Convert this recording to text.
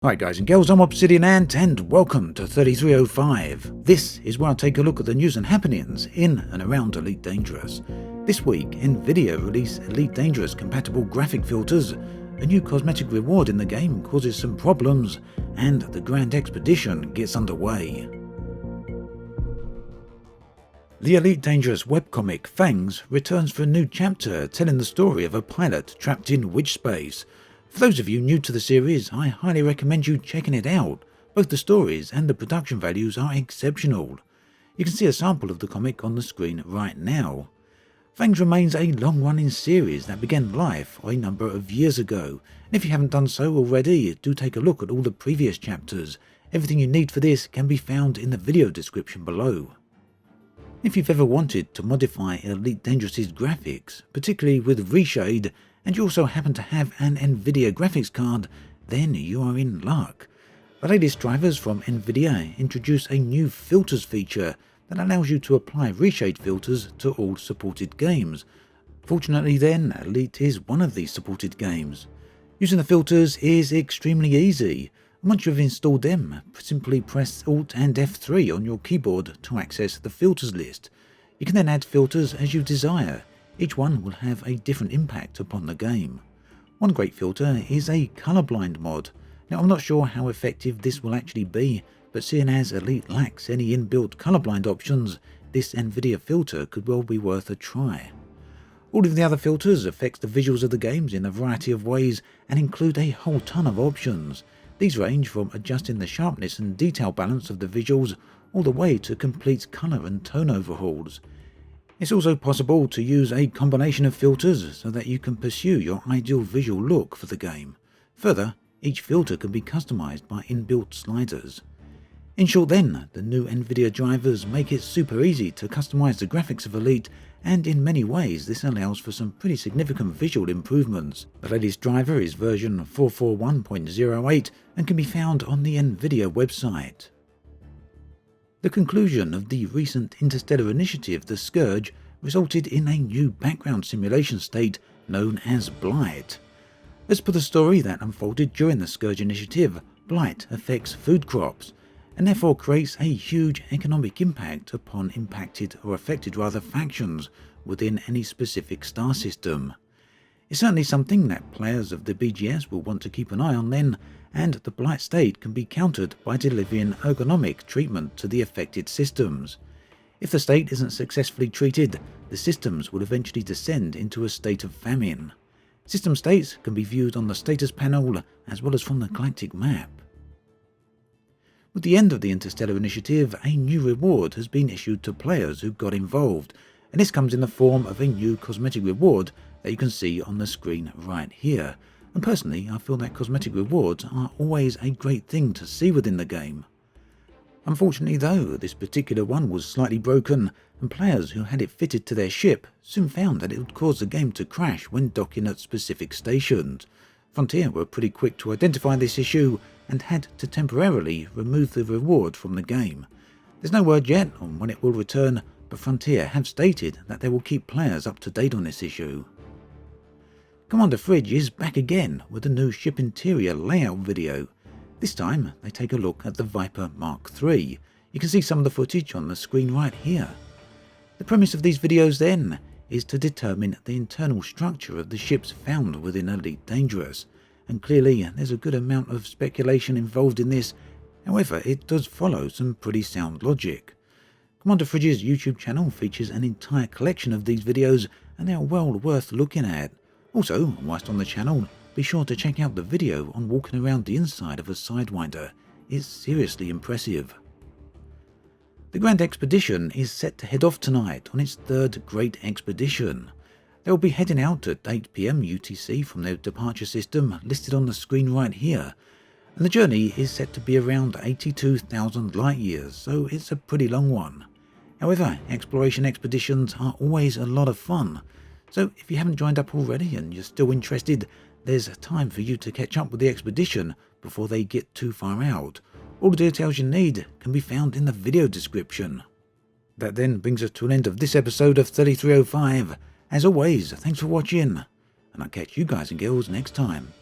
Hi guys and girls, I'm Obsidian Ant and welcome to 3305. This is where I take a look at the news and happenings in and around Elite Dangerous. This week, Nvidia released Elite Dangerous compatible graphic filters, a new cosmetic reward in the game causes some problems, and the Grand Expedition gets underway. The Elite Dangerous webcomic Fangs returns for a new chapter telling the story of a pilot trapped in witch space. For those of you new to the series, I highly recommend you checking it out. Both the stories and the production values are exceptional. You can see a sample of the comic on the screen right now. Fangs remains a long-running series that began life a number of years ago, and if you haven't done so already, do take a look at all the previous chapters. Everything you need for this can be found in the video description below. If you've ever wanted to modify Elite Dangerous's graphics, particularly with ReShade, and you also happen to have an Nvidia graphics card, then you are in luck. The latest drivers from Nvidia introduce a new filters feature that allows you to apply ReShade filters to all supported games. Fortunately then, Elite is one of these supported games. Using the filters is extremely easy. Once you've installed them, simply press Alt and F3 on your keyboard to access the filters list. You can then add filters as you desire. Each one will have a different impact upon the game. One great filter is a colorblind mod. Now I'm not sure how effective this will actually be, but seeing as Elite lacks any inbuilt colorblind options, this Nvidia filter could well be worth a try. All of the other filters affect the visuals of the games in a variety of ways and include a whole ton of options. These range from adjusting the sharpness and detail balance of the visuals all the way to complete color and tone overhauls. It's also possible to use a combination of filters so that you can pursue your ideal visual look for the game. Further, each filter can be customized by inbuilt sliders. In short then, the new Nvidia drivers make it super easy to customize the graphics of Elite, and in many ways this allows for some pretty significant visual improvements. The latest driver is version 441.08 and can be found on the Nvidia website. The conclusion of the recent interstellar initiative, the Scourge, resulted in a new background simulation state known as Blight. As per the story that unfolded during the Scourge initiative, Blight affects food crops, and therefore creates a huge economic impact upon affected factions within any specific star system. It's certainly something that players of the BGS will want to keep an eye on then, and the Blight state can be countered by delivering ergonomic treatment to the affected systems. If the state isn't successfully treated, the systems will eventually descend into a state of famine. System states can be viewed on the status panel as well as from the galactic map. With the end of the Interstellar Initiative, a new reward has been issued to players who got involved, and this comes in the form of a new cosmetic reward that you can see on the screen right here. And personally, I feel that cosmetic rewards are always a great thing to see within the game. Unfortunately though, this particular one was slightly broken, and players who had it fitted to their ship soon found that it would cause the game to crash when docking at specific stations. Frontier were pretty quick to identify this issue and had to temporarily remove the reward from the game. There's no word yet on when it will return, but Frontier have stated that they will keep players up to date on this issue. Commander Fridge is back again with a new ship interior layout video. This time they take a look at the Viper Mark III. You can see some of the footage on the screen right here. The premise of these videos then is to determine the internal structure of the ships found within Elite Dangerous, and clearly there's a good amount of speculation involved in this. However, it does follow some pretty sound logic. Commander Fridge's YouTube channel features an entire collection of these videos, and they are well worth looking at. Also, whilst on the channel, be sure to check out the video on walking around the inside of a Sidewinder. It's seriously impressive. The Grand Expedition is set to head off tonight on its third Great Expedition. They will be heading out at 8 PM UTC from their departure system listed on the screen right here, and the journey is set to be around 82,000 light years, so it's a pretty long one. However, exploration expeditions are always a lot of fun, so if you haven't joined up already and you're still interested, there's time for you to catch up with the expedition before they get too far out. All the details you need can be found in the video description. That then brings us to an end of this episode of 3305. As always, thanks for watching, and I'll catch you guys and girls next time.